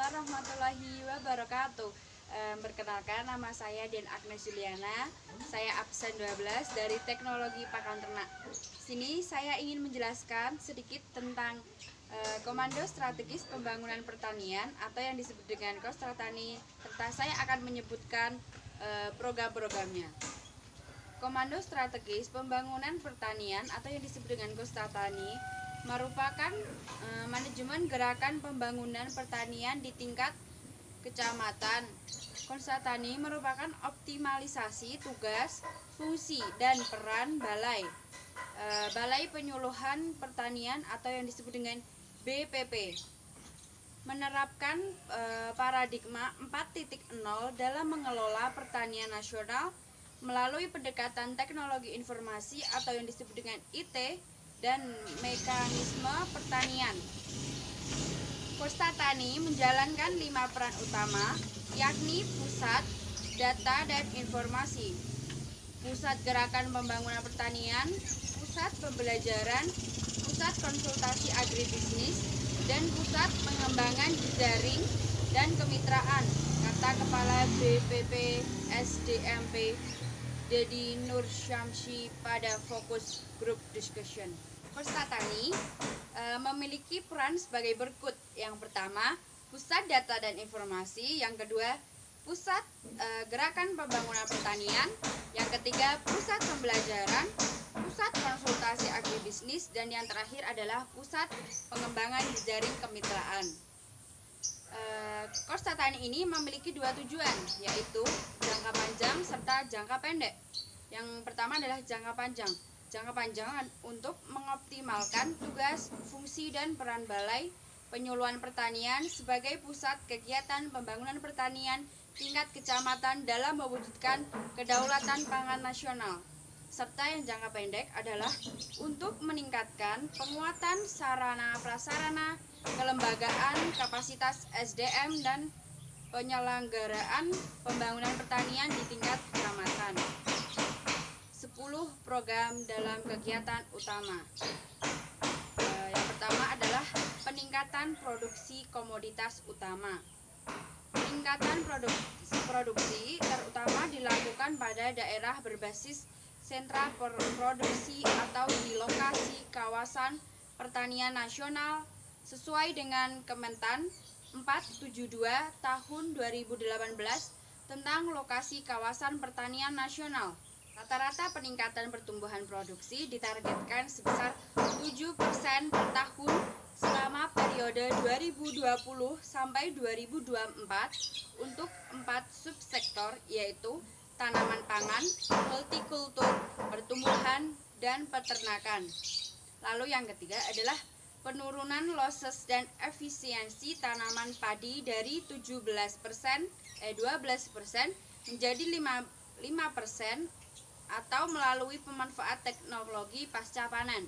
warahmatullahi wabarakatuh. Perkenalkan, nama saya Den Agnes Juliana. Saya absen 12 dari Teknologi Pakan Ternak. Sini saya ingin menjelaskan sedikit tentang Komando Strategis Pembangunan Pertanian atau yang disebut dengan Kostratani, serta saya akan menyebutkan program-programnya. Komando Strategis Pembangunan Pertanian atau yang disebut dengan Kostratani merupakan manajemen gerakan pembangunan pertanian di tingkat kecamatan. Kostratani merupakan optimalisasi tugas, fungsi, dan peran balai penyuluhan pertanian atau yang disebut dengan BPP, menerapkan paradigma 4.0 dalam mengelola pertanian nasional melalui pendekatan teknologi informasi atau yang disebut dengan IT dan mekanisme pertanian. Kostratani menjalankan 5 peran utama, yakni pusat, data, dan informasi, pusat gerakan pembangunan pertanian, pusat pembelajaran, pusat konsultasi agribisnis, dan pusat pengembangan jejaring dan kemitraan, kata Kepala BPP SDMP Dedi Nur Syamsi pada fokus group discussion. Kostratani memiliki peran sebagai berikut. Yang pertama, pusat data dan informasi. Yang kedua, pusat gerakan pembangunan pertanian. Yang ketiga, pusat pembelajaran, pusat konsultasi agribisnis, dan yang terakhir adalah pusat pengembangan jejaring kemitraan. Kostratani ini memiliki 2 tujuan, yaitu jangka panjang serta jangka pendek. Yang pertama adalah jangka panjang. Jangka panjang untuk mengoptimalkan tugas, fungsi, dan peran balai penyuluhan pertanian sebagai pusat kegiatan pembangunan pertanian tingkat kecamatan dalam mewujudkan kedaulatan pangan nasional. Serta yang jangka pendek adalah untuk meningkatkan penguatan sarana prasarana, kelembagaan, kapasitas SDM, dan penyelenggaraan pembangunan pertanian di tingkat kecamatan. 10 program dalam kegiatan utama. Yang pertama adalah peningkatan produksi komoditas utama. Peningkatan produksi terutama dilakukan pada daerah berbasis sentra produksi atau di lokasi kawasan pertanian nasional sesuai dengan Kementan 472 tahun 2018 tentang lokasi kawasan pertanian nasional. Rata-rata peningkatan pertumbuhan produksi ditargetkan sebesar 7% per tahun selama periode 2020 sampai 2024 untuk 4 subsektor, yaitu tanaman pangan, hortikultur, pertumbuhan, dan peternakan. Lalu yang ketiga adalah penurunan losses dan efisiensi tanaman padi dari 12% menjadi 5% atau melalui pemanfaat teknologi pasca panen.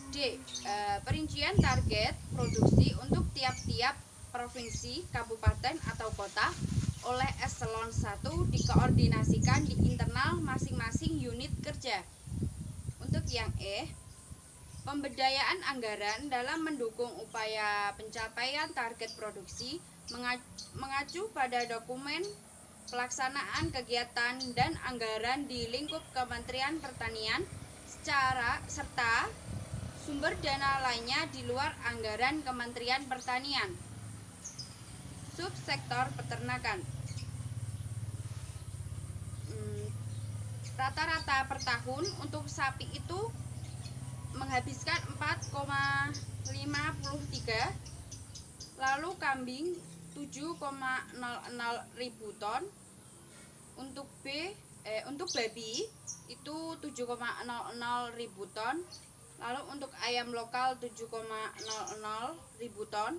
D. Perincian target produksi untuk tiap-tiap provinsi, kabupaten, atau kota oleh eselon 1 dikoordinasikan di internal masing-masing unit kerja. Untuk yang E, pemberdayaan anggaran dalam mendukung upaya pencapaian target produksi mengacu pada dokumen pelaksanaan kegiatan dan anggaran di lingkup Kementerian Pertanian serta sumber dana lainnya di luar anggaran Kementerian Pertanian. Subsektor peternakan. Rata-rata per tahun untuk sapi itu menghabiskan 4,53, lalu kambing 7,00 ribu ton. Untuk babi itu 7,00 ribu ton. Lalu untuk ayam lokal 7,00 ribu ton.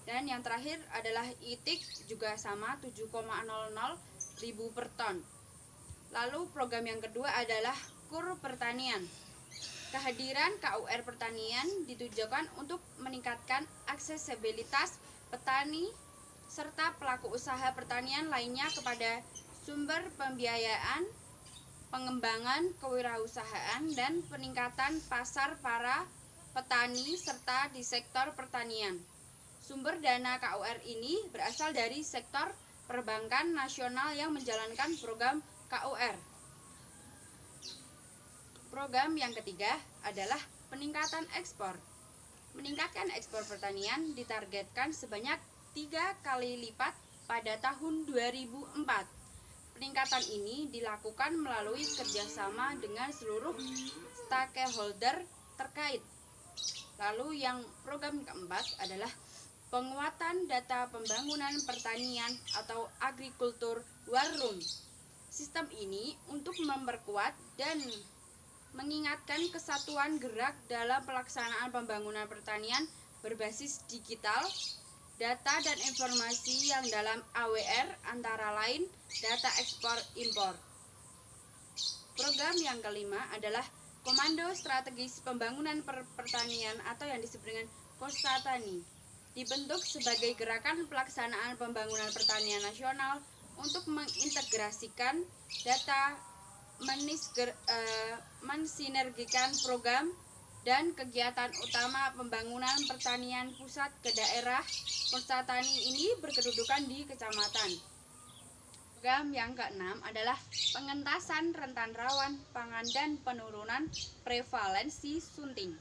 Dan yang terakhir adalah itik juga sama 7,00 ribu per ton. Lalu program yang kedua adalah KUR Pertanian. Kehadiran KUR Pertanian ditujukan untuk meningkatkan aksesibilitas petani serta pelaku usaha pertanian lainnya kepada sumber pembiayaan, pengembangan kewirausahaan, dan peningkatan pasar para petani serta di sektor pertanian. Sumber dana KUR ini berasal dari sektor perbankan nasional yang menjalankan program KUR. Program yang ketiga adalah peningkatan ekspor. Meningkatkan ekspor pertanian ditargetkan sebanyak 3 kali lipat pada tahun 2004. Peningkatan ini dilakukan melalui kerjasama dengan seluruh stakeholder terkait. Lalu yang program keempat adalah penguatan data pembangunan pertanian atau agrikultur war room. Sistem ini untuk memperkuat dan mengingatkan kesatuan gerak dalam pelaksanaan pembangunan pertanian berbasis digital, data dan informasi yang dalam AWR antara lain data ekspor impor. Program yang kelima adalah Komando Strategis Pembangunan Pertanian atau yang disebut dengan Kostatani. Dibentuk sebagai gerakan pelaksanaan pembangunan pertanian nasional untuk mengintegrasikan data, mensinergikan program dan kegiatan utama pembangunan pertanian pusat ke daerah. Kostatani ini berkedudukan di kecamatan. Program yang keenam adalah pengentasan rentan rawan pangan dan penurunan prevalensi stunting.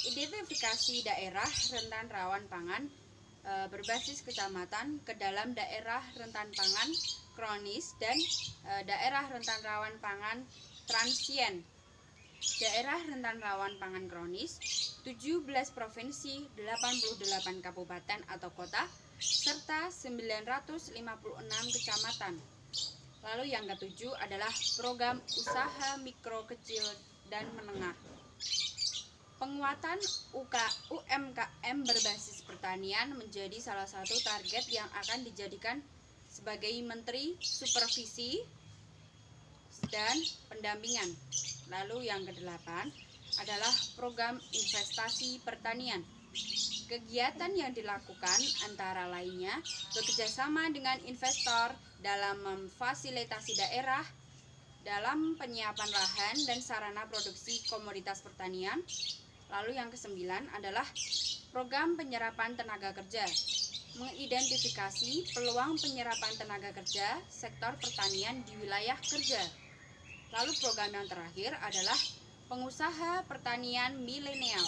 Identifikasi daerah rentan rawan pangan berbasis kecamatan ke dalam daerah rentan pangan kronis dan daerah rentan rawan pangan transien. Daerah rentan rawan pangan kronis 17 provinsi, 88 kabupaten atau kota, serta 956 kecamatan. Lalu yang ketujuh adalah program usaha mikro, kecil, dan menengah. Penguatan UMKM berbasis pertanian menjadi salah satu target yang akan dijadikan sebagai menteri supervisi dan pendampingan. Lalu yang kedelapan adalah program investasi pertanian. Kegiatan yang dilakukan antara lainnya bekerjasama dengan investor dalam memfasilitasi daerah dalam penyiapan lahan dan sarana produksi komoditas pertanian. Lalu yang kesembilan adalah program penyerapan tenaga kerja. Mengidentifikasi peluang penyerapan tenaga kerja sektor pertanian di wilayah kerja. Lalu program yang terakhir adalah pengusaha pertanian milenial.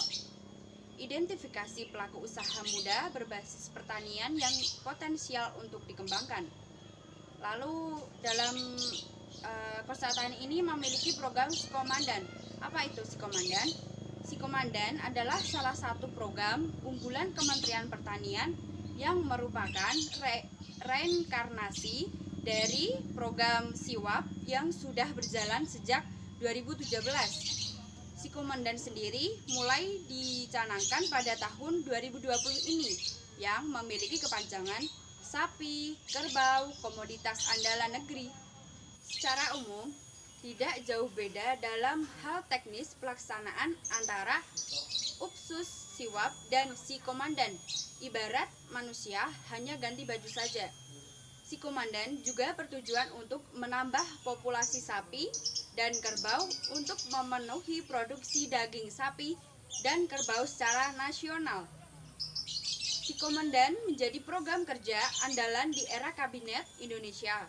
Identifikasi pelaku usaha muda berbasis pertanian yang potensial untuk dikembangkan. Lalu dalam Kostatani ini memiliki program Sikomandan. Apa itu Sikomandan? Sikomandan adalah salah satu program unggulan Kementerian Pertanian yang merupakan reinkarnasi dari program Siwap yang sudah berjalan sejak 2017. Sikomandan sendiri mulai dicanangkan pada tahun 2020 ini yang memiliki kepanjangan sapi, kerbau, komoditas andalan negeri. Secara umum, tidak jauh beda dalam hal teknis pelaksanaan antara UPSUS, Siwap, dan Sikomandan. Ibarat manusia hanya ganti baju saja. Sikomandan juga bertujuan untuk menambah populasi sapi dan kerbau untuk memenuhi produksi daging sapi dan kerbau secara nasional. Sikomandan menjadi program kerja andalan di era Kabinet Indonesia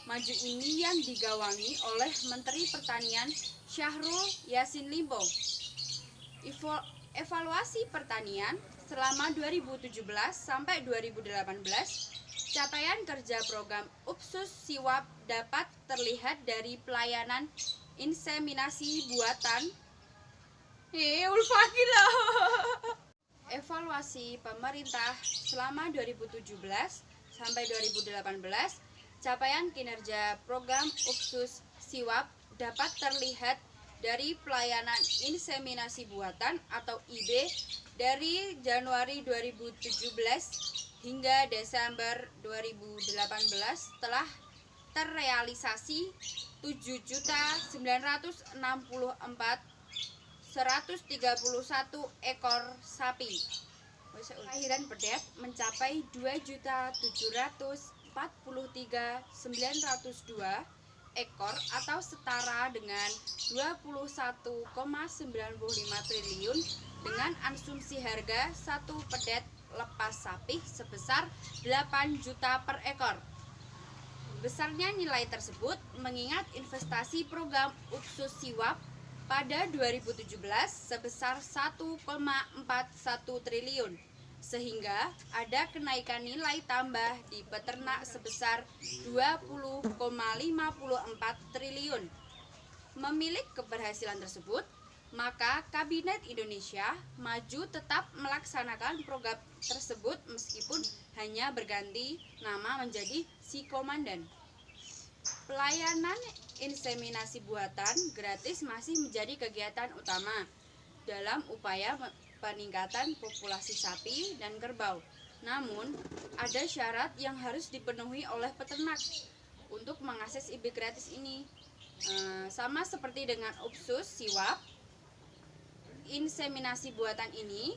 Maju ini yang digawangi oleh Menteri Pertanian Syahrul Yassin Limpo. Evaluasi pertanian selama 2017 sampai 2018, capaian kerja program UPSUS Siwap dapat terlihat dari pelayanan inseminasi buatan. Evaluasi pemerintah selama 2017 sampai 2018, capaian kinerja program UPSUS Siwap dapat terlihat dari pelayanan inseminasi buatan atau IB dari Januari 2017 hingga Desember 2018 telah terrealisasi 7.964.131 ekor sapi. Kelahiran pedet mencapai 2.743.902 ekor atau setara dengan 21,95 triliun dengan asumsi harga satu pedet lepas sapi sebesar 8 juta per ekor. Besarnya nilai tersebut mengingat investasi program Upsus Siwap pada 2017 sebesar 1,41 triliun, sehingga ada kenaikan nilai tambah di peternak sebesar 20,54 triliun. Memilik keberhasilan tersebut, maka Kabinet Indonesia Maju tetap melaksanakan program tersebut meskipun hanya berganti nama menjadi Si Komandan. Pelayanan inseminasi buatan gratis masih menjadi kegiatan utama dalam upaya peningkatan populasi sapi dan kerbau. Namun, ada syarat yang harus dipenuhi oleh peternak untuk mengakses IB gratis ini. Sama seperti dengan Upsus Siwap, inseminasi buatan ini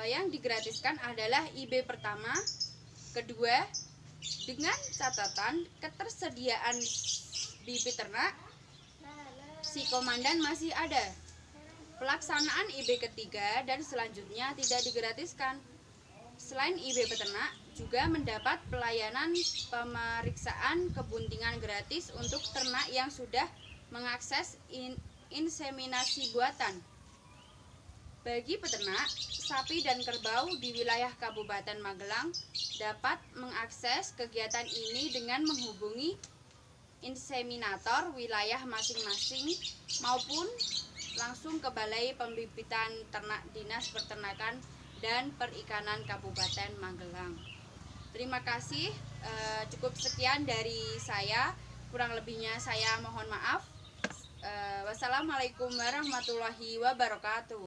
yang digratiskan adalah IB pertama, kedua, dengan catatan ketersediaan bibit ternak Si Komandan masih ada. Pelaksanaan IB ketiga dan selanjutnya tidak digratiskan. Selain IB peternak, juga mendapat pelayanan pemeriksaan kebuntingan gratis untuk ternak yang sudah mengakses inseminasi buatan. Bagi peternak, sapi dan kerbau di wilayah Kabupaten Magelang dapat mengakses kegiatan ini dengan menghubungi inseminator wilayah masing-masing maupun langsung ke Balai Pembibitan Ternak Dinas Peternakan dan Perikanan Kabupaten Magelang. Terima kasih, cukup sekian dari saya, kurang lebihnya saya mohon maaf. Wassalamualaikum warahmatullahi wabarakatuh.